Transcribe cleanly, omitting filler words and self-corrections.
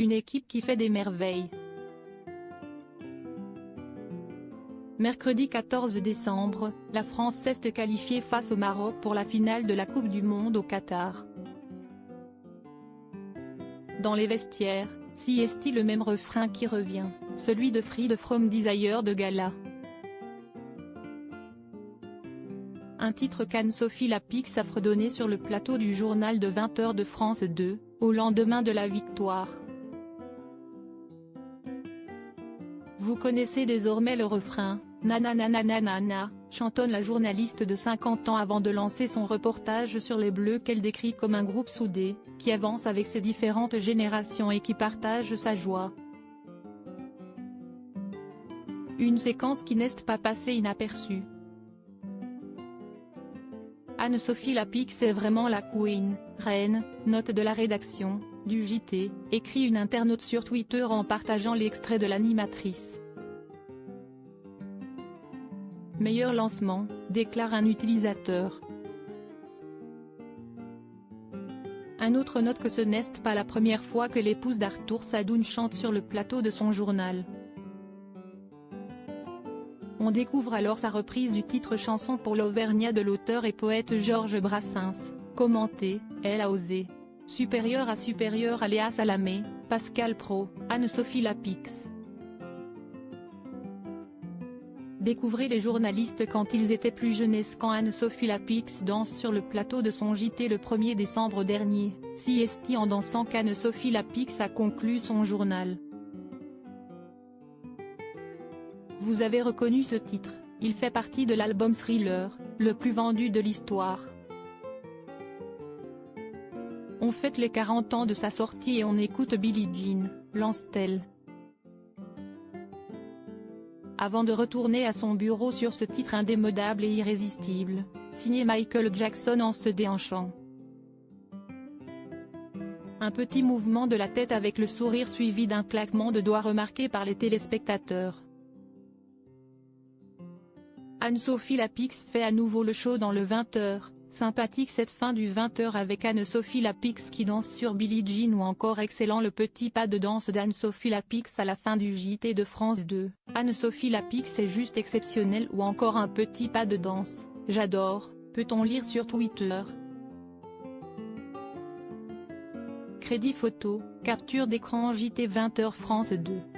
Une équipe qui fait des merveilles. Mercredi 14 décembre, la France s'est qualifiée face au Maroc pour la finale de la Coupe du Monde au Qatar. Dans les vestiaires, si est-il le même refrain qui revient, celui de Free from Desire de Gala. Un titre qu'Anne-Sophie Lapix a fredonné sur le plateau du journal de 20h de France 2, au lendemain de la victoire. Vous connaissez désormais le refrain, nananananana, chantonne la journaliste de 50 ans avant de lancer son reportage sur les Bleus qu'elle décrit comme un groupe soudé, qui avance avec ses différentes générations et qui partage sa joie. Une séquence qui n'est pas passée inaperçue. Anne-Sophie Lapix est vraiment la queen, reine, note de la rédaction, du JT, écrit une internaute sur Twitter en partageant l'extrait de l'animatrice. Meilleur lancement, déclare un utilisateur. Un autre note que ce n'est pas la première fois que l'épouse d'Arthur Sadoun chante sur le plateau de son journal. On découvre alors sa reprise du titre chanson pour l'Auvergnat de l'auteur et poète Georges Brassens, commentée, elle a osé. Supérieur à Léa Salamé, Pascal Praud, Anne-Sophie Lapix. Découvrez les journalistes quand ils étaient plus jeunes. Quand Anne-Sophie Lapix danse sur le plateau de son JT le 1er décembre dernier, si est en dansant qu'Anne-Sophie Lapix a conclu son journal. Vous avez reconnu ce titre, il fait partie de l'album Thriller, le plus vendu de l'histoire. On fête les 40 ans de sa sortie et on écoute Billie Jean, lance-t-elle. Avant de retourner à son bureau sur ce titre indémodable et irrésistible, signé Michael Jackson en se déhanchant. Un petit mouvement de la tête avec le sourire suivi d'un claquement de doigts remarqué par les téléspectateurs. Anne-Sophie Lapix fait à nouveau le show dans le 20h, sympathique cette fin du 20h avec Anne-Sophie Lapix qui danse sur Billie Jean ou encore excellent le petit pas de danse d'Anne-Sophie Lapix à la fin du JT de France 2, Anne-Sophie Lapix est juste exceptionnelle ou encore un petit pas de danse, j'adore, peut-on lire sur Twitter. Crédit photo, capture d'écran JT 20h France 2.